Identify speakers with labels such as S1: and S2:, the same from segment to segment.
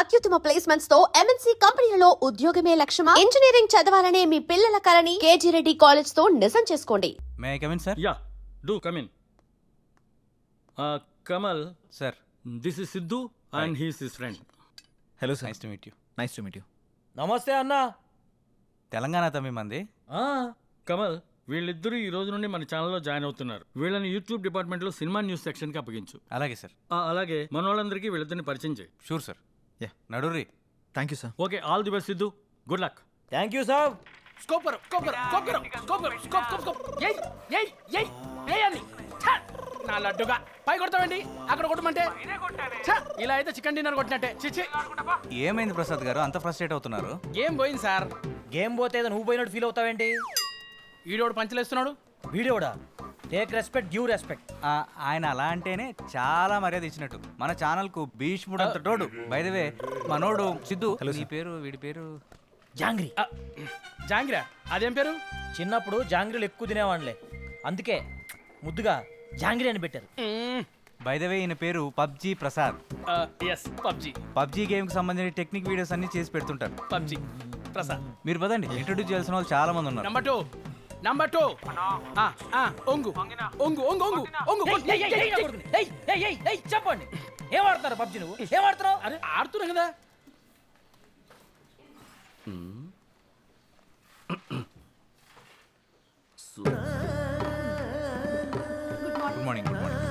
S1: అత్యుత్తమ ప్లేస్మెంట్స్ తో ఎంఎన్సీ కంపెనీలలో ఉద్యోగమే లక్ష్యమా? ఇంజనీరింగ్ చదవాలనే మీ పిల్లల కలని కేజీ రెడ్డి కాలేజ్ తో నిజం చేసుకోండి.
S2: May I come in sir?
S3: Yeah do come in. Kamal
S2: sir,
S3: this is Siddhu and he's his friend.
S2: Hello sir. Nice to meet you.
S4: Nice to meet you.
S5: నమస్తే అన్నా.
S2: తెలంగాణ తమ్మి మంది.
S3: కమల్, వీళ్ళిద్దరూ ఈ రోజు నుండి మన ఛానల్లో జాయిన్ అవుతున్నారు. వీళ్ళని యూట్యూబ్ డిపార్ట్మెంట్లో సినిమా న్యూస్ సెక్షన్కి అప్పగించు.
S2: అలాగే సార్.
S3: అలాగే మన వాళ్ళందరికీ వీళ్ళిద్దరిని పరిచయం చేయి.
S2: Sure sir.
S4: యా,
S2: నడురి.
S4: Thank you sir.
S3: Okay, all the best Siddhu. Good luck.
S5: Thank you sir.
S6: Scope కరో, స్కోప్ కరో, స్కోప్ కరో, స్కోప్ కరో, స్కోప్ స్కోప్ స్కోప్. ఏయ్ ఏయ్ ఏయ్ ఏయ్ అని నా లడ్డుగా పై కొడతావండి. అక్కడ కొట్టమంటే ఇలా అయితే చికెన్ డిన్నర్ కొట్టినట్టే. చిచి,
S2: ఏమైంది ప్రసాద్ గారు అంత ఫ్రస్ట్రేట్ అవుతున్నారు?
S6: గేమ్ పోయింది సార్.
S5: గేమ్ పోతే ఏదో నువ్వు పోయినట్టు ఫీల్ అవుతావేంటి?
S6: ఈడోడు పంచలేస్తున్నాడు.
S5: వీడియోడా? Take respect, give respect.
S2: ఆయన అలా అంటేనే చాలా మర్యాద ఇచ్చినట్టు. మన ఛానల్ కు భీష్ముడు అంత తోడు. బై ద వే మనోడు సిద్ధు. నీ పేరు, వీడి పేరు
S5: జాంగ్రీ.
S6: జాంగిరా, అదేం పేరు?
S5: చిన్నప్పుడు జాంగ్రీలు ఎక్కువ తినేవాళ్ళే, అందుకే ముద్దుగా జాంగ్రీ అని పెట్టారు.
S2: బై ద వే ఈయన పేరు PUBG Prasad.
S6: Yes, PUBG.
S2: PUBG game కి సంబంధించిన టెక్నిక్ వీడియోస్ అన్ని చేసి పెడుతుంటారు.
S6: పబ్జి ప్రసాద్.
S2: మీరు పదండి, ఇంట్రొడ్యూస్ చేయాల్సిన వాళ్ళు చాలా మంది ఉన్నారు.
S6: Number 2, number 2. ఒంగు ఒంగు ఒంగు ఒంగు ఒంగు.
S5: చెప్పండి, ఏం ఆడుతున్నారు పబ్జి? నువ్వు ఏం ఆడుతున్నావు?
S6: అరే ఆడుతున్నా కదా.
S2: Good morning. Good morning.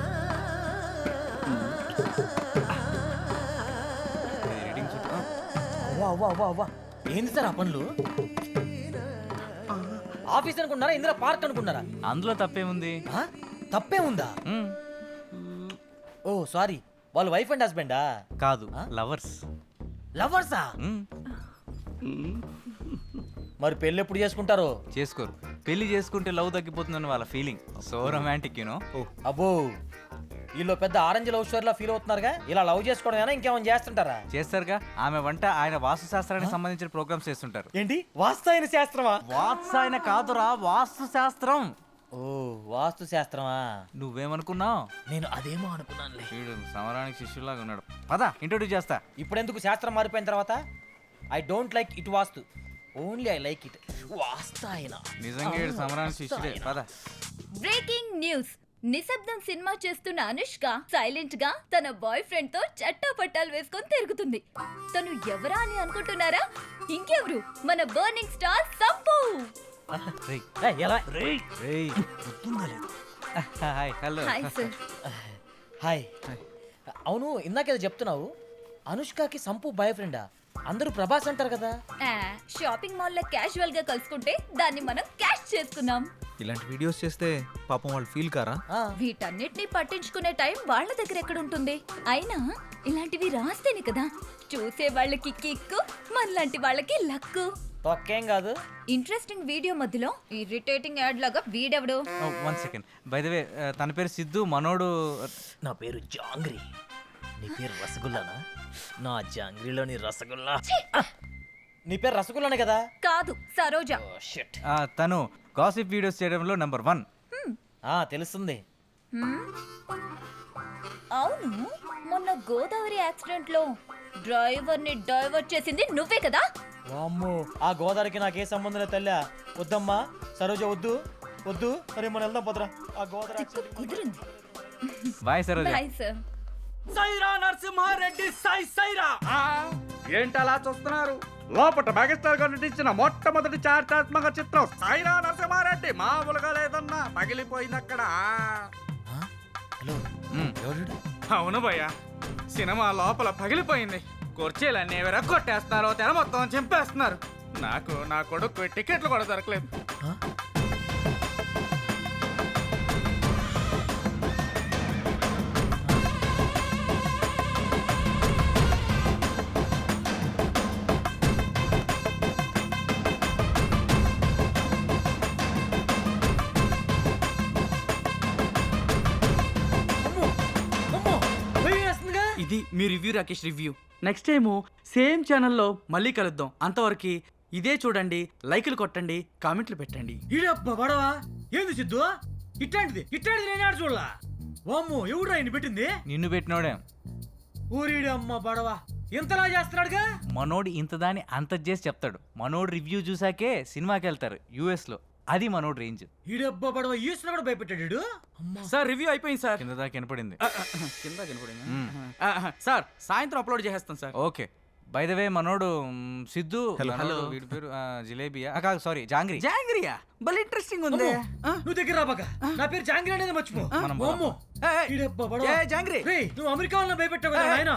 S2: Reading
S5: అవ్వా ఏంది సార్ ఆ పనులు? ఆఫీస్ అనుకున్నారా, ఇందులో పార్క్ అనుకున్నారా?
S2: అందులో తప్పేముంది?
S5: తప్పే ఉందా? ఓ సారీ, వాళ్ళు వైఫ్ అండ్ హస్బెండా?
S2: కాదు, లవర్స్.
S5: లవర్సా? మరి పెళ్ళి ఎప్పుడు చేసుకుంటారో?
S2: చేసుకోరు. పెళ్లి చేసుకుంటే లవ్ తగ్గిపోతుందని వాళ్ళ ఫీలింగ్. So romantic you know.
S5: అబ్బో, వీళ్ళు పెద్ద ఆరెంజ్ లవ్ స్టోరీలా ఫీల్ అవుతున్నారుగా. ఇలా లవ్ చేసుకోవడం ఇంకేమైనా చేస్తుంటారా?
S2: చేస్తారుగా. ఆమె వంట ఆయన వాస్తు శాస్త్రానికి సంబంధించిన ప్రోగ్రామ్స్ చేస్తుంటారు.
S5: ఏంటి, వాస్తు శాస్త్రమా?
S2: వాత్సాయన కాదురా, వాస్తు శాస్త్రం.
S5: ఓ, వాస్తు శాస్త్రమా?
S2: నువ్వేమనుకున్నావు?
S5: నేను అదేమో అనుకున్నానులే.
S2: వీడు సమరానికి శిష్యులాగా ఉన్నాడు. పద, ఇంట్రొడ్యూస్ చేస్తా.
S5: ఇప్పుడెందుకు శాస్త్రం మారిపోయిన తర్వాత? I don't like it vastu, only I like it వాస్తాయన.
S2: నిజంగా వీడు సమరానికి శిష్యుడే. పద.
S7: Breaking news. నిశ్శబ్దం సినిమా చేస్తున్న అనుష్క సైలెంట్ గా తన బాయ్ ఫ్రెండ్ తో చట్టా పట్టాలు వేసుకొని తిరుగుతుంది. తను ఎవరా అని అనుకుంటున్నారా? ఇంకెవరు, మన burning star Sampu.
S2: Hi. Hello.
S7: Hi sir.
S5: Hi. అవును, ఇందాకేదో చెప్తున్నావు, అనుష్కకి సంపు బాయ్ ఫ్రెండా? అందరూ ప్రభాస్ అంటారు కదా.
S7: షాపింగ్ మాల్ లో క్యాజువల్ గా కలుసుకుంటే దాన్ని మనం క్యాష్ చేసుకున్నాం.
S4: ఇలాంటి వీడియోస్ చేస్తే పాపం వాళ్ళు ఫీల్ కారా?
S7: వీటన్నిటిని పట్టించుకునే టైం వాళ్ళ దగ్గర ఎక్కడ ఉంటుంది? అయినా ఇలాంటివి రాస్తేనే కదా చూసే వాళ్ళకి కిక్కు, మనలాంటి వాళ్ళకి లక్కు.
S5: తొక్కేం కాదు.
S7: ఇంట్రెస్టింగ్ వీడియో మధ్యలో ఇరిటేటింగ్ యాడ్ లాగా వీడెవడు?
S2: 1 సెకండ్. బై ద వే తన పేరు సిద్ధు, మనోడు.
S5: నా పేరు జాంగ్రీ. నీ పేరు రసగుల్లానా? నా జాంగ్రీలోని రసగుల్లా. నీ పేరు రసగుల్లానే కదా?
S7: కాదు, సరోజ.
S2: తను గాసిప్ వీడియోస్ చేయడంలో నెంబర్ 1.
S5: తెలుస్తుంది.
S7: అవును, మొన్న గోదావరి యాక్సిడెంట్ లో డ్రైవర్ ని డైవర్ట్ చేసింది నువ్వే కదా?
S5: వామ్మో, ఆ గోదావరికి నాకే సంబంధం లేదు తల్లా. వద్దమ్మా సరోజ, వద్దు వద్దు. అరే మనం వెళ్దాం పదరా. ఆ గోదావరి
S7: కుదిరింది.
S2: Bye Saroja.
S7: Bye sir.
S6: Sye Raa Narasimha Reddy, Sye Raa.
S8: ఏంటలా చూస్తున్నారు? లోపట మెగాస్టార్ గారు నటించిన మొట్టమొదటి చారిత్రాత్మక చిత్రం సైరా నరసింహారెడ్డి మామూలుగా లేదన్నా, పగిలిపోయింది అక్కడ.
S6: అవును భయ్య, సినిమా లోపల పగిలిపోయింది. కుర్చీలన్నీ ఎవరో కొట్టేస్తున్నారు, తెర మొత్తం చింపేస్తున్నారు. నాకు నా కొడుకు టికెట్లు కూడా దొరకలేదు. ఇది మీ review, Rakesh review. Next time same ఛానల్లో మళ్ళీ కలుద్దాం. అంతవరకు ఇదే చూడండి, లైకులు కొట్టండి, కామెంట్లు పెట్టండి.
S5: ఈడబ్బా బడవా, ఏంది సిద్ధు ఇట్లాంటిది నేను ఆడ చూడలా. వామ్మో, ఎవడు ఆయన పెట్టింది?
S2: నిన్ను పెట్టినోడే.
S5: ఊరిడి అమ్మ బడవా, ఇంతలా చేస్తున్నాడుగా.
S2: మనోడు ఇంత దాన్ని అంత చేసి చెప్తాడు. మనోడు రివ్యూ చూసాకే సినిమాకి వెళ్తారు US లో. అది మనోడు రేంజ్.
S5: ఈడబ్బా పడవ ఈశ్వర కూడా భయపెట్టాడు.
S6: సార్ రివ్యూ అయిపోయింది సార్.
S2: కింద దాకా వినపడింది.
S6: కింద కనపడింది సార్. సాయంత్రం అప్లోడ్ చేసేస్తాను sir.
S2: Okay. By the way మనోడు సిద్ధు.
S4: Hello.
S2: మనోడు, వీడి పేరు జిలేబియా కాదు, సారీ జాంగ్రీ.
S6: జాంగ్రియా భలే ఇంట్రెస్టింగ్ ఉంది.
S5: నువ్వు దగ్గర రాబాక. నా పేరు జాంగ్రీ అనేది మర్చిపో.
S2: మనం
S5: అమ్మో. ఈడబ్బా పడవ.
S6: ఏ జాంగ్రీ
S5: రేయ్, నువ్వు అమెరికా వాళ్ళని భయపెట్టావు కదా నాయనా.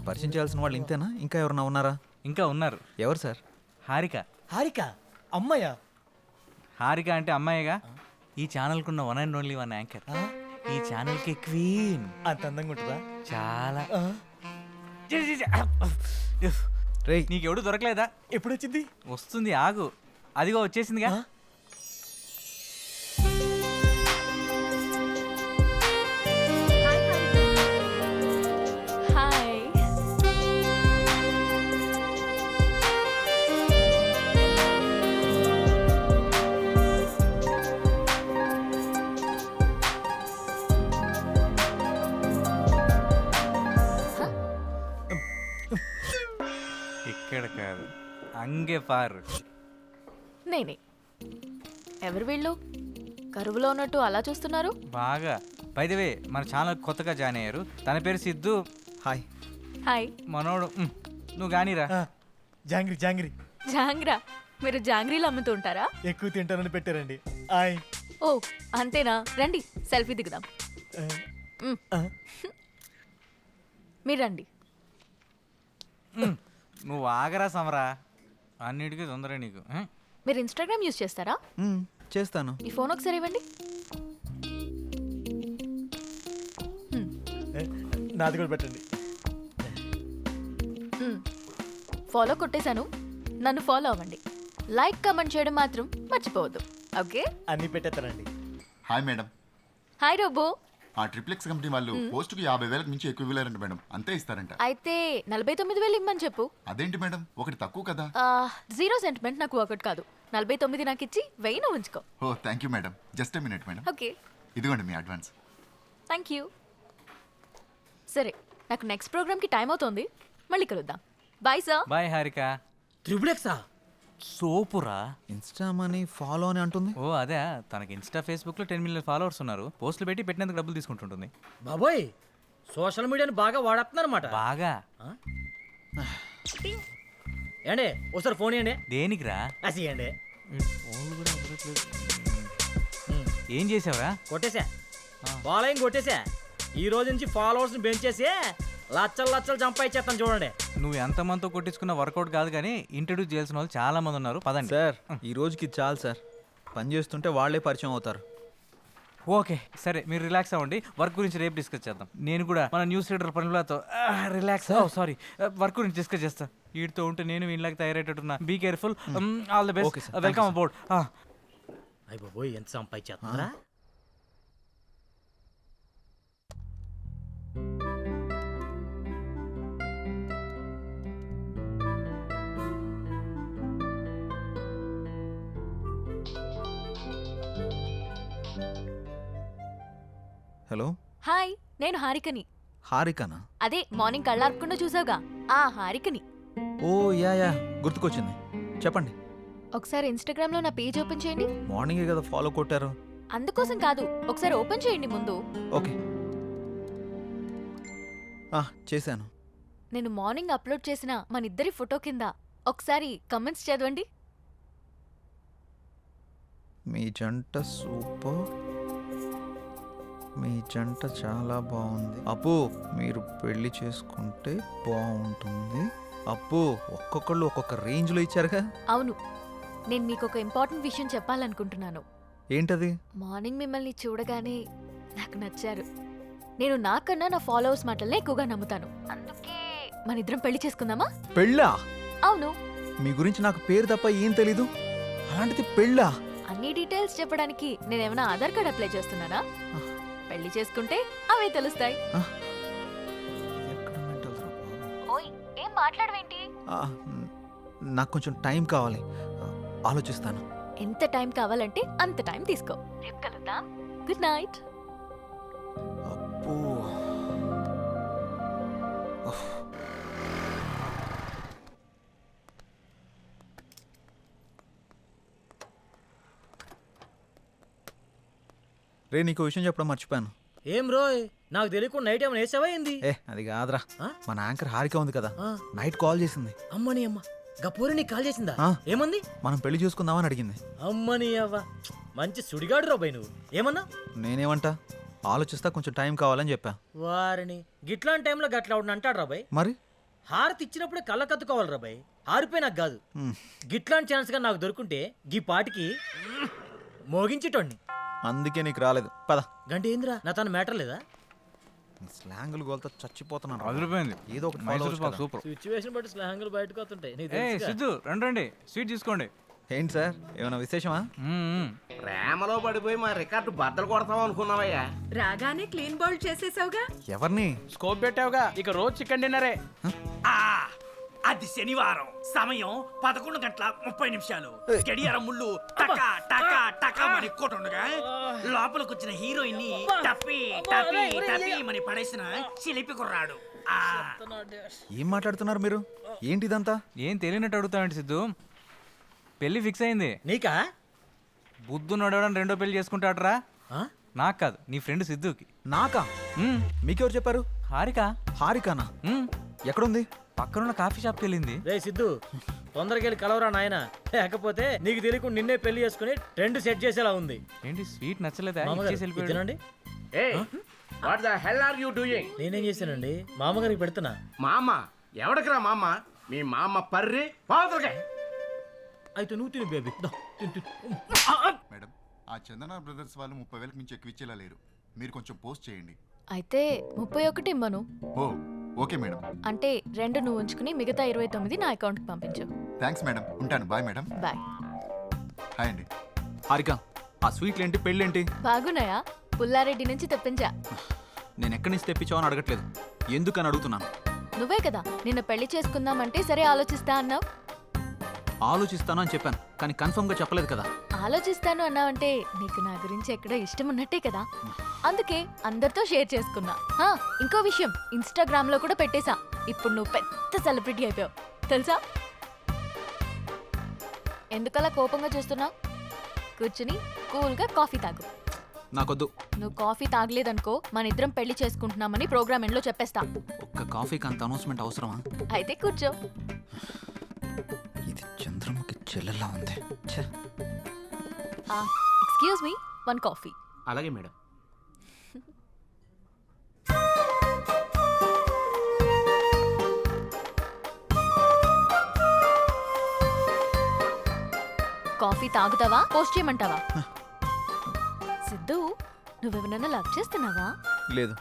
S4: పరిచయం చేయాల్సిన వాళ్ళు ఇంతేనా? ఇంకా ఎవరన్నా ఉన్నారా?
S2: ఇంకా ఉన్నారు.
S4: ఎవరు సార్?
S2: హారిక.
S5: హారిక అమ్మయ్య.
S2: హారిక అంటే అమ్మాయిగా ఈ ఛానల్కున్న one and only one anchor. ఈ ఛానల్కి క్వీన్.
S5: అంత అందంగా ఉంటుందా?
S2: చాలా.
S4: రేయ్,
S2: నీకెవడు దొరకలేదా?
S5: ఎప్పుడు వచ్చింది?
S2: వస్తుంది, ఆగు. అదిగో వచ్చేసిందిగా.
S7: హాయ్.
S2: ఇక్కడ కాదు, అంగే పారు.
S7: నేనే. ఎవరు వీళ్ళు? కరువులో ఉన్నట్టు అలా చూస్తున్నారు.
S2: బాగా. బై ద వే మన ఛానల్ కొత్తగా జాయిన్ అయ్యారు. తన పేరు సిద్ధు.
S4: హాయ్.
S7: హాయ్.
S2: మనోడు నువ్వు గానీరా.
S5: జాంగ్రీ జాంగ్రీ.
S7: జాంగ్రా. మీరు జాంగ్రీలు అమ్ముతూ ఉంటారా?
S5: ఎక్కువ తింటానని పెట్టారండి. ఆయ్.
S7: ఓ అంతేనా? రండి సెల్ఫీ దిగుదాం. మీరు రండి.
S2: నువ్వు ఆగరా సమరా, అన్నిటికీ తొందర నీకు.
S7: మీరు ఇన్స్టాగ్రామ్ యూజ్ చేస్తారా?
S4: చేస్తాను.
S7: ఈ ఫోన్ ఒకసారి ఇవ్వండి.
S5: నాది కూడా పెట్టండి.
S7: ఫాలో కొట్టేశాను. నన్ను ఫాలో అవ్వండి. లైక్ కామెంట్ చేయడం మాత్రం మర్చిపోవద్దు. ఓకే?
S5: అన్ని పెట్టేస్తానండి.
S9: Hi madam.
S7: Hi robo.
S9: ఆ ట్రిప్లెక్స్ కంపెనీ వాళ్ళు పోస్టుకి 50,000 మించి ఎక్కువ ఇవ్వలేరంట మేడం. అంతే ఇస్తారంట.
S7: అయితే 49,000 ఇమ్మని చెప్పు.
S9: అదేంటి మేడం, ఒకటి తక్కువ కదా?
S7: జీరో సెంటిమెంట్ నాకు ఒకటి కాదు. 49 నాకు ఇచ్చి 1000 నువ్వు ఉంచుకో.
S9: ఓ thank you madam. Just minute madam.
S7: Okay.
S9: ఇదిగోండి మీ అడ్వాన్స్.
S7: Thank you. సరే, నాకు నెక్స్ట్ ప్రోగ్రామ్కి టైం అవుతోంది. మళ్ళీ కలుద్దాం. Bye sir.
S2: బాయ్ హారిక.
S5: త్రిబులెక్సా?
S2: సోపురా.
S4: ఇన్స్టా మనీ ఫాలో అని అంటుంది.
S2: ఓ అదే, తనకి ఇన్స్టా ఫేస్బుక్ లో 10 మిలియన్ ఫాలోవర్స్ ఉన్నారు. పోస్టులు పెట్టి పెట్టినందుకు డబ్బులు తీసుకుంటుంటుంది.
S5: బాబోయ్, సోషల్ మీడియాని బాగా వాడేస్తున్నారన్నమాట.
S2: బాగా.
S5: ఏండి ఒకసారి ఫోన్ ఇవ్వండి.
S2: దేనికిరా?
S5: ఇవ్వండి.
S2: ఏం చేసావురా?
S5: కొట్టేసా. ఫాలోయింగ్ కొట్టేసా. ఈ రోజు నుంచి ఫాలోవర్స్ పెంచేసి లచ్చలు లచ్చలు సంపాదించేస్తాను చూడండి.
S2: నువ్వు ఎంతమందితో కొట్టించుకున్న వర్కౌట్ కాదు కానీ ఇంట్రడ్యూస్ చేయాల్సిన వాళ్ళు చాలా మంది ఉన్నారు. పదండి
S4: సార్, ఈ రోజుకి చాలు సార్. పని చేస్తుంటే వాళ్ళే పరిచయం అవుతారు.
S2: ఓకే సరే, మీరు రిలాక్స్ అవ్వండి. వర్క్ గురించి రేపు డిస్కస్ చేద్దాం. నేను కూడా మన న్యూస్ రీడర్ పనులతో రిలాక్స్. సారీ, వర్క్ గురించి డిస్కస్ చేస్తా. వీటితో ఉంటే నేను వీళ్ళకి తయారయ్యేటట్టున్నా. Be careful. All the
S4: Okay,
S2: best.
S4: sir. Thank
S2: welcome
S4: you, sir.
S2: About.
S5: అయ్య బాబోయ్, ఎంత సంపాదించేస్తున్నారా?
S4: హలో.
S7: హాయ్, నేను హారికని.
S4: హారికనా?
S7: అదే మార్నింగ్ కళ్ళార్పకుండా చూసావుగా, ఆ హారికని.
S4: ఓ యా గుర్తుకొచ్చింది. చెప్పండి.
S7: ఒకసారి ఇన్స్టాగ్రామ్ లో నా పేజ్ ఓపెన్ చేయండి.
S4: మార్నింగే కదా ఫాలో కొట్టారు.
S7: అందుకోసం కాదు, ఒకసారి ఓపెన్ చేయండి ముందు.
S4: ఓకే. చేశాను.
S7: నేను మార్నింగ్ అప్లోడ్ చేసిన మన ఇద్దరి ఫోటో కింద ఒకసారి కమెంట్స్ చదవండి.
S4: మీ జంట సూపర్. మీ జంట చాలా బాగుంది. అప్పు, మీరు పెళ్లి చేసుకుంటే బాగుంటుంది. అప్పు, ఒక్కొక్కళ్ళు ఒక్కొక్క రేంజ్లో ఇచ్చారుగా.
S7: అవును, నేను మీకు ఒక ఇంపార్టెంట్ విషయం చెప్పాలనుకుంటున్నాను.
S4: ఏంటది?
S7: మార్నింగ్ మిమ్మల్ని చూడగానే నాకు నచ్చారు. నేను నాకన్నా నా ఫాలోవర్స్ మాటలనే ఎక్కువగా నమ్ముతాను. అందుకే మన ఇద్దరం పెళ్లి చేసుకుందామా?
S4: పెళ్ళా?
S7: అవును.
S4: మీ గురించి నాకు పేరు తప్ప ఏం తెలీదు. అలాంటిది పెళ్ళా?
S7: అన్ని డీటెయిల్స్ చెప్పడానికి నేనేమైనా ఆధార్ కార్డ్ అప్లై చేస్తున్నానా? పెళ్లి చేసుకుంటే అవే తెలుస్తాయి.
S4: ఎక్కడ mental రా బాబు?
S7: ఓయ్, ఏం మాట్లాడవేంటి?
S4: నాకు కొంచెం టైం కావాలి, ఆలోచిస్తాను.
S7: ఎంత టైం కావాలంటే అంత టైం తీసుకో. రేపు కలుద్దాం. Good night.
S4: అబ్బో. రే నీకు విషయం చెప్పడం మర్చిపోయాను.
S5: ఏం రోయ్ నాకు తెలియకుండా నైట్ ఏమైనా వేసావా ఏంది?
S4: అది కాదురా,
S5: ఆ?
S4: మన యాంకర్ హారిక ఉంది కదా,
S5: ఆ.
S4: నైట్ కాల్ చేసింది.
S5: అమ్మని అమ్మ గపూరి నీకు కాల్ చేసిందా?
S4: ఆ.
S5: ఏమంది?
S4: మనం పెళ్లి చూసుకుందామని అడిగింది.
S5: అమ్మని అవ్వ మంచి సుడిగాడు రోబాయ్ నువ్వు. ఏమన్నా?
S4: నేనేమంటా, ఆలోచిస్తా, కొంచెం టైం కావాలని చెప్పా.
S5: వారిని గిట్లాంటి టైంలో గట్లా అవును అంటాడు రాబాయ్.
S4: మరి
S5: హారతి ఇచ్చినప్పుడే కళ్ళ కత్తుకోవాలి రాబాయ్. హారిపోయి నాకు కాదు.
S4: మ్,
S5: గిట్లాంటి ఛాన్స్ గా నాకు దొరుకుంటే గీ పాటికి మోగించేటోడిని.
S4: అందుకే నీకు రాలేదు. పద.
S5: గంట ఏందిరా నా తన మ్యాటర్ లేదా?
S4: స్లాంగులు గోల్తో చచ్చిపోతున్నాను.
S2: అదిరిపోయింది.
S4: ఏదో ఒకటి
S2: మైసూర్
S4: follow
S2: పాక్
S4: అవ్వచ్చు
S2: సూపర్.
S5: సిచ్యువేషన్ బట్టి స్లాంగులు బయటకు వస్తుంటాయి నీకు
S2: ఏ
S5: తెలుసుగా.
S2: సిద్ధు రండి స్వీట్ తీసుకోండి.
S4: కదా. ఏంటి సార్, ఏమైనా విశేషమా?
S2: మ్మ్.
S6: ప్రేమలో పడిపోయి మా రికార్డు బద్దలు కొడతాం అనుకున్నావయ్యా.
S10: రాగానే క్లీన్ బౌల్ చేసేసావుగా.
S4: ఎవరిని?
S6: స్కోప్ పెట్టావుగా, ఇక రోజు చికెన్ డిన్నరే.
S11: అది శనివారం, సమయం 11:30 గడియారం ముళ్ళు టకా టకా టకా మని కొట్టుండగా లోపలికి వచ్చిన హీరోయిన్ ని టపి టపి టపి మని పడేసిన చిలిపి కుర్రాడు.
S4: ఏం మాట్లాడుతున్నారు మీరు? ఏంటి ఇదంతా?
S2: ఏం తెలియనట్టు అడుగుతావంటి సిద్ధు? పెళ్లి ఫిక్స్ అయింది.
S5: నీకా?
S2: బుద్ధు నడవడం రెండో పెళ్లి చేసుకుంటాడరా?
S5: ఆ?
S2: నాకు కాదు, నీ ఫ్రెండ్ సిద్ధుకి.
S4: నాకా?
S2: మ్మ్.
S4: మీకెవరు చెప్పారు?
S2: హారిక
S4: హారికానా?
S2: మ్మ్.
S4: ఎక్కడుంది?
S2: పక్కనున్న కాఫీ షాప్కి వెళ్ళింది.
S5: రే సిద్ధు తొందరగా వెళ్ళి కలవరా నాయన, లేకపోతే నీకు తెలియకుండా నిన్నే పెళ్లి చేసుకుని ట్రెండ్ సెట్ చేసేలా ఉంది.
S2: ఏంటి స్వీట్ నచ్చలేదా?
S5: మామగారు,
S2: ఇచ్చేసి
S5: ఇది
S2: వెళ్ళిపోయాడు.
S5: తినండి.
S6: What the hell are you doing?
S5: నేనేం చేశానండి? మామగారికి పెడుతున్నా.
S6: మా అమ్మ ఎవడికిరా మా అమ్మ? మీ మా అమ్మ పర్రి పావుతలకే.
S5: అయితే నువ్వు తిను బేబీ. దా, తిను, తిను.
S9: మేడం, ఆ చందన బ్రదర్స్ వాళ్ళు 30,000 మించి ఎక్కువ ఇచ్చేలా లేరు. మీరు కొంచెం పోస్ట్ చేయండి.
S7: అయితే 31 ఇమ్మను.
S9: ఓ ఓకే మేడం.
S7: అంటే 2 నువ్వు ఉంచుకుని మిగతా 29 నా అకౌంట్కి పంపించు.
S9: థ్యాంక్స్ మేడం, ఉంటాను. Bye madam.
S7: బాయ్.
S9: హాయ్ అండి.
S4: హారిక, ఆ స్వీట్లేంటి, పెళ్ళేంటి?
S7: బాగున్నాయా? పుల్లారెడ్డి నుంచి తెప్పించా.
S4: నేను ఎక్కడి నుంచి తెప్పించావు అని అడగట్లేదు, ఎందుకని అడుగుతున్నాను.
S7: నువ్వే కదా నిన్న పెళ్లి చేసుకుందామంటే సరే ఆలోచిస్తా అన్నావు.
S4: ఆలోచిస్తాను అని చెప్పాను, కానీ కన్ఫర్మ్ గా చెప్పలేదు కదా.
S7: ఆలోచిస్తాను అన్నావంటే నీకు నా గురించి ఎక్కడో ఇష్టం ఉన్నట్టే కదా, అందుకే అందరితో షేర్ చేసుకున్నా. హా, ఇంకో విషయం, ఇన్స్టాగ్రామ్ లో కూడా పెట్టేశా. ఇప్పుడు నువ్వు పెద్ద సెలబ్రిటీ అయిపోయావు తెలుసా. ఎందుకలా కోపంగా చూస్తున్నావు? కూర్చుని కూల్గా కాఫీ తాగు.
S4: నాకొద్దు.
S7: నువ్వు కాఫీ తాగలేదనుకో మన ఇద్దరం పెళ్లి చేసుకుంటున్నామని ప్రోగ్రామ్ ఎండ్లో చెప్పేస్తా.
S4: ఒక్క కాఫీకి అంత అనౌన్స్మెంట్ అవసరమా?
S7: అయితే కూర్చో.
S4: ఇది చంద్రముఖి చెల్లెలా ఉంది. ఛే.
S7: Excuse me, 1 coffee.
S6: అలాగే మేడం.
S7: కాఫీ తాగుతావా పోస్ట్ చేయమంటావా? సిద్ధు, నువ్వెవరన్నా లవ్ చేస్తున్నావా?
S4: లేదు.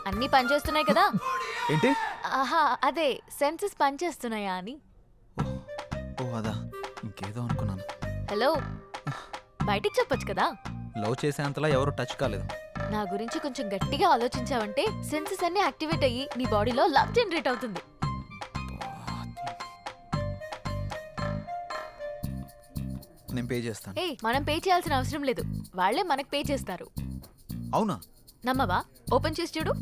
S7: అన్నీ పనిచేస్తున్నాయి కదా.
S4: ఏంటి?
S7: ఆహా, అదే సెన్సెస్ పనిచేస్తున్నాయా అని.
S4: ఓ అదా, ఇంకేదో అనుకున్నాను.
S7: హలో, బయటికి చెప్పొచ్చు కదా.
S4: లవ్ చేసేంతలా ఎవరు టచ్ కాలేదు.
S7: నా గురించి కొంచెం గట్టిగా ఆలోచించావంటే సెన్సెస్ అన్ని యాక్టివేట్ అయ్యి నీ బాడీలో లవ్ జనరేట్ అవుతుంది.
S4: నేను పే చేస్తాను.
S7: ఏ, మనం పే చేయాల్సిన అవసరం లేదు, వాళ్ళే మనకు పే చేస్తారు.
S4: అవునా?
S7: నమ్మవా? ఓపెన్ చేసి చూడు.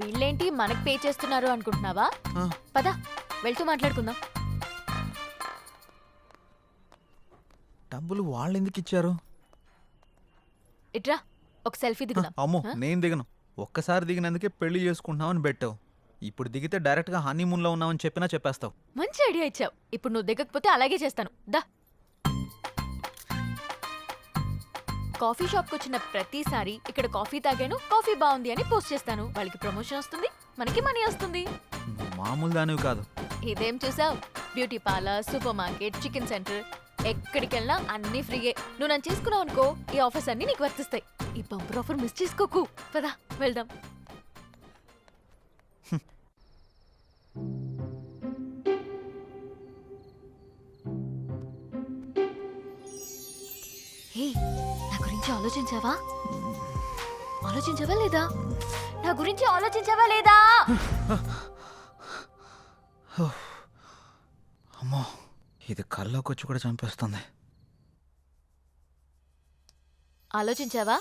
S7: వీళ్ళేంటి మనకు పే చేస్తున్నారు అనుకుంటున్నావా?
S4: ఆ.
S7: పద వెళ్తూ మాట్లాడుకుందాం.
S4: డబ్బులు వాళ్ళు ఎందుకు ఇచ్చారు?
S7: ఇట్రా, ఒక సెల్ఫీ దిగుదాం.
S4: అమ్మో,
S7: ఆ?
S4: నేను దిగను. ఒక్కసారి దిగినందుకే పెళ్లి చేసుకుంటున్నామని పెట్టావు. ఇప్పుడు దిగితే డైరెక్ట్ గా హనీమూన్ లో ఉన్నామని చెప్పినా చెప్పేస్తావు.
S7: మంచి ఐడియా ఇచ్చావు. ఇప్పుడు నువ్వు దిగకపోతే అలాగే చేస్తాను. దా. కాఫీ షాప్కి వచ్చిన ప్రతిసారి ఇక్కడ కాఫీ తాగాను, కాఫీ బాగుంది అని పోస్ట్ చేస్తాను. వాళ్ళకి ప్రమోషన్ వస్తుంది, మనకి మనీ వస్తుంది.
S4: నువ్వు మామూలు దానివి కాదు.
S7: ఇదేం చూసావు? Beauty parlour, super market, chicken centre, ఎక్కడికి వెళ్ళినా అన్నీ ఫ్రీయే. నువ్వు నన్ను చేసుకున్నావు అనుకో, ఈ ఆఫర్స్ అన్నీ నీకు వర్తిస్తాయి. ఈ బంపర్ ఆఫర్ మిస్ చేసుకోకు. పదా వెళ్దాం. హే, నా గురించి ఆలోచించావా? ఆలోచించావా లేదా? నా గురించి ఆలోచించావా లేదా?
S4: అమ్మో, ఇది కల్లోకి వచ్చి కూడా చంపేస్తుంది.
S7: ఆలోచించావా?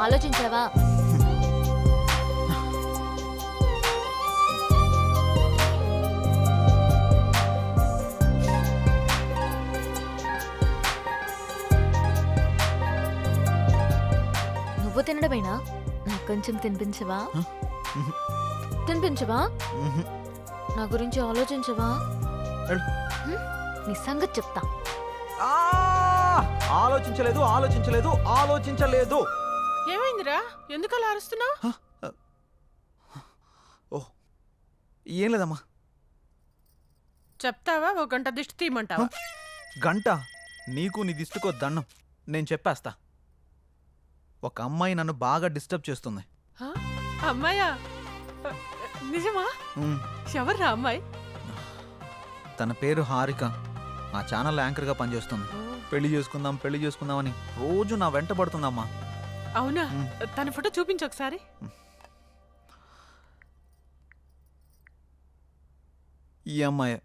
S7: ఆలోచించావా? నువ్వు తినడమేనా? నాకు కొంచెం తినిపించవా? తినిపించవా? నా గురించి ఆలోచించవా? నీ సంగతి చెప్తా.
S4: ఆలోచించలేదు ఆలోచించలేదు ఆలోచించలేదు.
S10: ఏమైందిరా? ఎందుకు అలా అరుస్తున్నావు?
S4: ఓ ఏం లేదమ్మా.
S10: చెప్తావా? ఓ గంట దిష్టి తీయమంటావా?
S4: గంట? నీకు నీ దిష్టికో దండం. నేను చెప్పేస్తా. ఒక అమ్మాయి నన్ను బాగా డిస్టర్బ్ చేస్తుంది.
S10: హ? అమ్మాయా? నిజమా? ఎవర్రా అమ్మాయి?
S4: తన పేరు హారిక. నా ఛానల్ యాంకర్గా పనిచేస్తుంది. పెళ్లి చేసుకుందాం అని రోజు నా వెంట పడుతుందమ్మా.
S10: అవునా? తన ఫోటో చూపించు ఒకసారి.
S4: ఈ అమ్మాయి.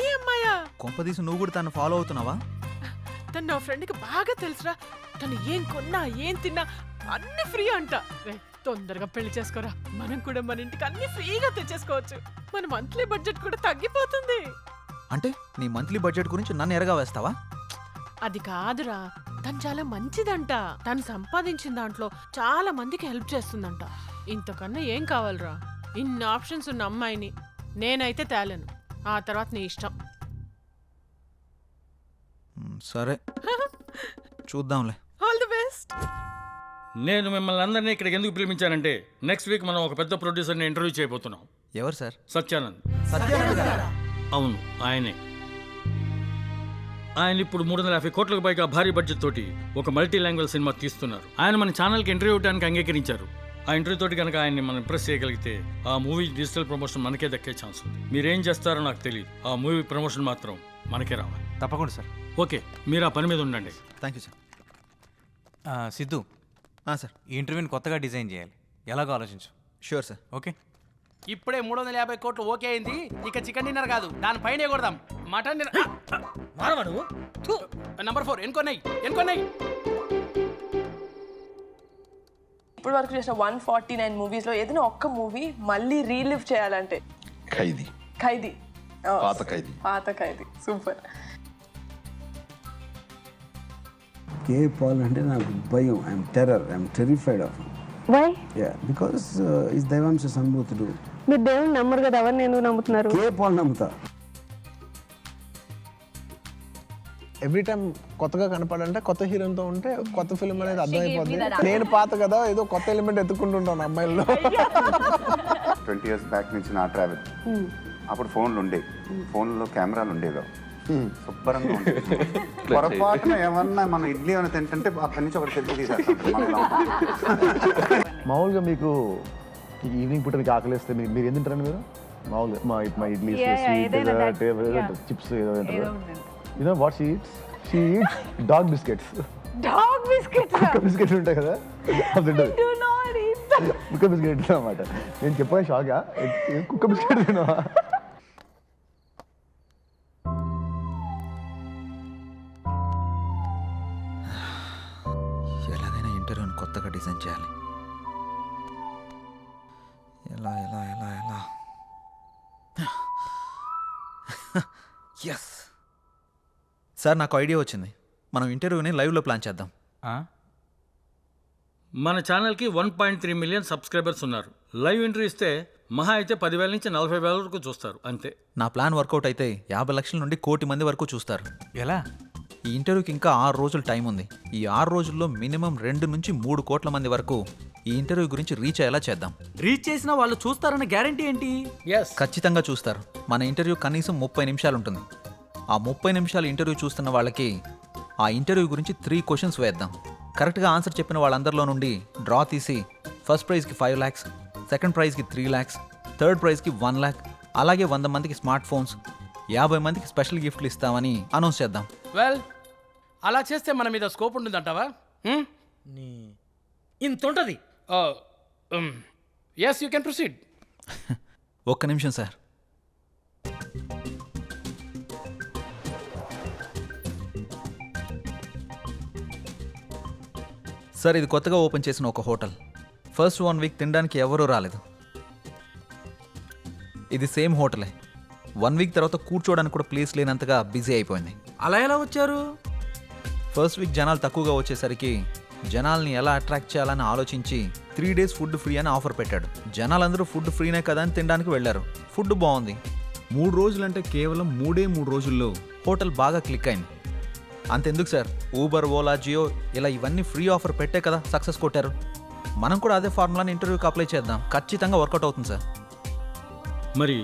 S10: ఈ అమ్మాయా?
S4: కొంపదీసి నువ్వు కూడా తను ఫాలో అవుతున్నావా?
S10: తను నా ఫ్రెండ్కి బాగా తెలుసురా. తను ఏం కొన్నా ఏం తిన్నా అన్ని ఫ్రీ అంట. తొందరగా పెళ్లి చేసుకోరా, మనం కూడా మన ఇంటికి అన్ని ఫ్రీగా తెచ్చేసుకోవచ్చు. మన మంత్లీ బడ్జెట్ కూడా తగ్గిపోతుంది.
S4: అంటే నీ మంత్లీ బడ్జెట్ గురించి నన్ను ఎరగా వేస్తావా?
S10: అది కాదురా, తను చాలా మంచిదంట. తను సంపాదించిన దాంట్లో చాలా మందికి హెల్ప్ చేస్తుందంట. ఇంతకన్నా ఏం కావాలరా? ఇన్ని ఆప్షన్స్ ఉన్న అమ్మాయిని నేనైతే తేలేను. ఆ తర్వాత నీ ఇష్టం.
S4: సరే చూద్దాంలే.
S10: All the best.
S3: నేను మిమ్మల్ని అందరినీ ఇక్కడికి ఎందుకు పిలిపించానంటే నెక్స్ట్ వీక్ మనం ఒక పెద్ద ప్రొడ్యూసర్ని ఇంటర్వ్యూ చేయబోతున్నాం.
S4: ఎవరు సార్?
S3: సత్యానంద్.
S4: సత్యానంద్ గారా?
S3: అవును, ఆయనే. ఆయన ఇప్పుడు 350 కోట్లకు పైగా భారీ బడ్జెట్ తోటి ఒక మల్టీ లాంగ్వేజ్ సినిమా తీస్తున్నారు. ఆయన మన ఛానల్కి ఇంటర్వ్యూ ఇవ్వడానికి అంగీకరించారు. ఆ ఇంటర్వ్యూ తోటి కనుక ఆయన్ని మనం ఇంప్రెస్ చేయగలిగితే ఆ మూవీ డిజిటల్ ప్రమోషన్ మనకే దక్కే ఛాన్స్ ఉంది. మీరేం చేస్తారో నాకు తెలియదు. ఆ మూవీ ప్రమోషన్ మాత్రం మనకే రావాలి.
S2: తప్పకుండా సార్.
S3: ఓకే, మీరు ఆ పని మీద ఉండండి.
S4: Thank you sir.
S2: Siddhu
S4: sir,
S2: ఈ ఇంటర్వ్యూని కొత్తగా డిజైన్ చేయాలి. ఎలాగో ఆలోచించు.
S4: Sure sir.
S2: ఓకే.
S6: ఇప్పుడే 350 కోట్లు ఓకే అయింది. ఇక చికెన్ డిన్నర్ కాదు, దానిపైనే కొడదాం. Mutton dinner. నంబర్ 4 ఎన్కొన్నాయి.
S10: ఇప్పుడు వరకు చేసిన 149 మూవీస్ లో ఏదైనా ఒక్క మూవీ మళ్ళీ రీలివ్ చేయాలంటే?
S9: ఖైదీ.
S10: పాత ఖైదీ. సూపర్.
S12: కే పాల్ అంటే నాకు భయం. I'm terrified of.
S10: Why?
S12: Yeah, because is దైవాంశ సంభూతుడు.
S10: మీరు దేవుని నమ్మరు కదా, ఎవరిని ఎందుకు నమ్ముతున్నారు?
S12: కే పాల్ నమ్ముతా.
S13: ఎవ్రీ టైం కొత్తగా కనపడంటే కొత్త హీరోతో ఉంటే కొత్త ఫిల్మ్ అనేది అర్థమైపోద్ది. నేను పాత కదా, ఏదో కొత్త ఎలిమెంట్ ఎత్తుకుంటుంటాను అమ్మాయిల్లో.
S9: 20 years బ్యాక్ నుంచి నా ట్రావెల్. అప్పుడు ఫోన్లో కెమెరాలు ఉండేవి. శుభ్రంగా ఉండేది. పొరపాటున ఏమన్నా మన ఇడ్లీ ఏమైనా తింటుంటే అక్కడి నుంచి ఒకటి సెల్ఫీ తీసేస్తాం.
S13: మామూలుగా మీకు ఈవినింగ్ పూట మీకు ఆకలిస్తే మీరు ఏం తింటారండి? మీరు మామూలుగా మా ఇడ్లీ, చిప్స్ ఏదో తింటారు. You know what she eats? She eats dog biscuits.
S10: Dog biscuits.
S13: కుక్క బిస్కెట్లు ఉంటాయి కదా, అది తింటది. కుక్క బిస్కెట్ అన్నమాట. నేను చెప్పాను షాగా, కుక్క బిస్కెట్ తినవా?
S4: ఎలాగైనా ఇంటర్వ్యూని కొత్తగా డిజైన్ చేయాలి. ఎలా ఎస్ సార్, నాకు ఐడియా వచ్చింది. మనం ఇంటర్వ్యూని లైవ్లో ప్లాన్ చేద్దాం.
S3: మన ఛానల్కి 1.3 మిలియన్ సబ్స్క్రైబర్స్ ఉన్నారు. లైవ్ ఇంటర్వ్యూ ఇస్తే మహా అయితే 10,000 నుంచి 40,000 వరకు చూస్తారు అంతే.
S4: నా ప్లాన్ వర్కౌట్ అయితే 50 లక్షల నుండి 1 కోటి మంది వరకు చూస్తారు.
S2: ఎలా?
S4: ఈ ఇంటర్వ్యూకి ఇంకా 6 రోజులు టైం ఉంది. ఈ 6 రోజుల్లో మినిమం 2 నుంచి 3 కోట్ల మంది వరకు ఈ ఇంటర్వ్యూ గురించి రీచ్ అయ్యేలా చేద్దాం.
S5: రీచ్ చేసినా వాళ్ళు చూస్తారన్న గ్యారంటీ ఏంటి?
S4: ఖచ్చితంగా చూస్తారు. మన ఇంటర్వ్యూ కనీసం 30 నిమిషాలు ఉంటుంది. ఆ 30 నిమిషాలు ఇంటర్వ్యూ చూస్తున్న వాళ్ళకి ఆ ఇంటర్వ్యూ గురించి 3 క్వశ్చన్స్ వేద్దాం. కరెక్ట్గా ఆన్సర్ చెప్పిన వాళ్ళందరిలో నుండి డ్రా తీసి ఫస్ట్ ప్రైజ్కి 5 lakhs, సెకండ్ ప్రైజ్కి 3 lakhs, థర్డ్ ప్రైజ్కి 1 lakh, అలాగే 100 మందికి స్మార్ట్ ఫోన్స్, 50 మందికి స్పెషల్ గిఫ్ట్లు ఇస్తామని అనౌన్స్ చేద్దాం.
S6: వెల్, అలా చేస్తే మన మీద స్కోప్ ఉంటుందంటావా?
S5: ఇంత ఉంటుంది.
S6: Yes, you can proceed.
S4: ఒక్క నిమిషం సార్. సార్, ఇది కొత్తగా ఓపెన్ చేసిన ఒక హోటల్. ఫస్ట్ 1 వీక్ తినడానికి ఎవరూ రాలేదు. ఇది సేమ్ హోటలే. 1 వీక్ తర్వాత కూర్చోవడానికి కూడా ప్లేస్ లేనంతగా బిజీ అయిపోయింది.
S5: అలా ఎలా వచ్చారు?
S4: ఫస్ట్ వీక్ జనాలు తక్కువగా వచ్చేసరికి జనాల్ని ఎలా అట్రాక్ట్ చేయాలని ఆలోచించి 3 days ఫుడ్ ఫ్రీ అని ఆఫర్ పెట్టాడు. జనాలందరూ ఫుడ్ ఫ్రీనే కదా అని తినడానికి వెళ్ళారు. ఫుడ్ బాగుంది. 3 రోజులంటే కేవలం 3 రోజుల్లో హోటల్ బాగా క్లిక్ అయింది. అంతెందుకు సార్, ఊబర్, ఓలా, జియో ఇలా ఇవన్నీ ఫ్రీ ఆఫర్ పెట్టే కదా సక్సెస్ కొట్టారు. మనం కూడా అదే ఫార్ములాని ఇంటర్వ్యూకి అప్లై చేద్దాం. ఖచ్చితంగా వర్కౌట్ అవుతుంది సార్.
S3: మరి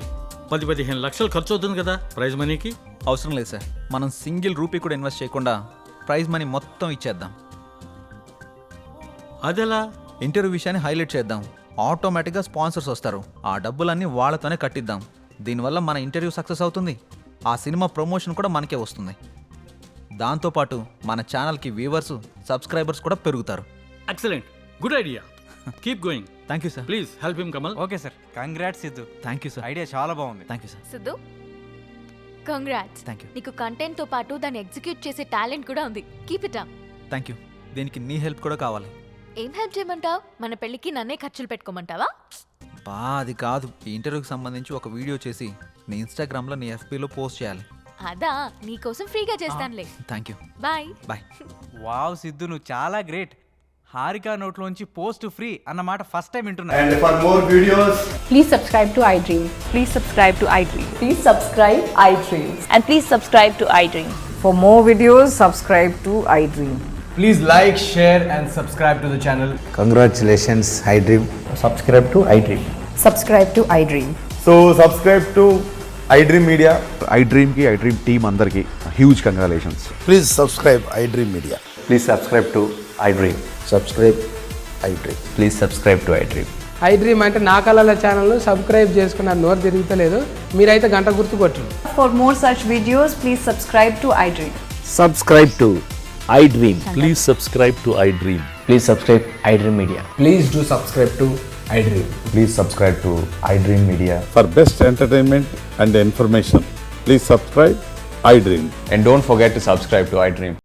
S3: 10-15 లక్షలు ఖర్చు అవుతుంది కదా ప్రైజ్ మనీకి.
S4: అవసరం లేదు సార్, మనం సింగిల్ రూపీ కూడా ఇన్వెస్ట్ చేయకుండా ప్రైజ్ మనీ మొత్తం ఇచ్చేద్దాం.
S3: అదెలా?
S4: ఇంటర్వ్యూ విషయాన్ని హైలైట్ చేద్దాం. ఆటోమేటిక్గా స్పాన్సర్స్ వస్తారు. ఆ డబ్బులన్నీ వాళ్ళతోనే కట్టిద్దాం. దీనివల్ల మన ఇంటర్వ్యూ సక్సెస్ అవుతుంది. ఆ సినిమా ప్రమోషన్ కూడా మనకే వస్తుంది. దాంతోపాటు మన ఛానల్కి వ్యూవర్స్, సబ్స్క్రైబర్స్ కూడా పెరుగుతారు.
S3: Excellent, good idea. Keep going.
S4: Thank you sir.
S3: Please help him Kamal.
S2: Okay sir, congrats Siddhu.
S4: Thank you sir.
S2: Idea చాలా బాగుంది.
S4: Thank you sir.
S7: Siddhu, congrats.
S4: Thank you.
S7: నీకు కంటెంట్ తో పాటు దాన్ని ఎగ్జిక్యూట్ చేసే టాలెంట్ కూడా ఉంది. Keep it up.
S4: Thank you. దీనికి నీ హెల్ప్ కూడా కావాలి.
S7: ఏం హెల్ప్ చేయమంటావు? మన పెళ్ళికి నన్నే ఖర్చులు పెట్టుకోమంటావా?
S4: బా అది కాదు, ఈ ఇంటర్వ్యూకి సంబంధించి ఒక వీడియో చేసి నీ ఇన్స్టాగ్రామ్లో, నీ ఎఫ్బీలో పోస్ట్ చేయాలి.
S7: అదా, నీకోసం ఫ్రీగా చేస్తానులే.
S4: Thank you.
S7: Bye.
S4: Bye.
S2: Wow Siddhu, నువ్వు చాలా గ్రేట్. హారిక నోట్లోంచి పోస్ట్ ఫ్రీ అన్నమాట ఫస్ట్ టైం వింటున్నా.
S8: And for more videos,
S14: Please subscribe to iDream. Please subscribe to iDream. Please subscribe iDream.
S7: And please subscribe to iDream.
S14: For more videos, subscribe to iDream.
S8: please like, share and subscribe to the channel.
S12: Congratulations iDream.
S13: Subscribe to iDream.
S14: Subscribe to iDream.
S13: So subscribe to iDream Media. iDream ki iDream team అందరికి huge congratulations.
S12: Please subscribe iDream media.
S13: Please subscribe to iDream.
S12: Subscribe iDream.
S13: Please subscribe to iDream.
S14: iDream అంటే నా కళల channel subscribe చేసుకున్న నోరు తిరుగుతలేదు. మీరైతే గంట గుర్తు కొట్టండి. For more such videos, please subscribe to iDream.
S12: Subscribe to iDream.
S13: Please subscribe to iDream.
S5: Please subscribe iDream media.
S12: Please do subscribe to iDream.
S13: Please subscribe to iDream Media.
S8: For best entertainment and information, please subscribe iDream.
S13: And don't forget to subscribe to iDream.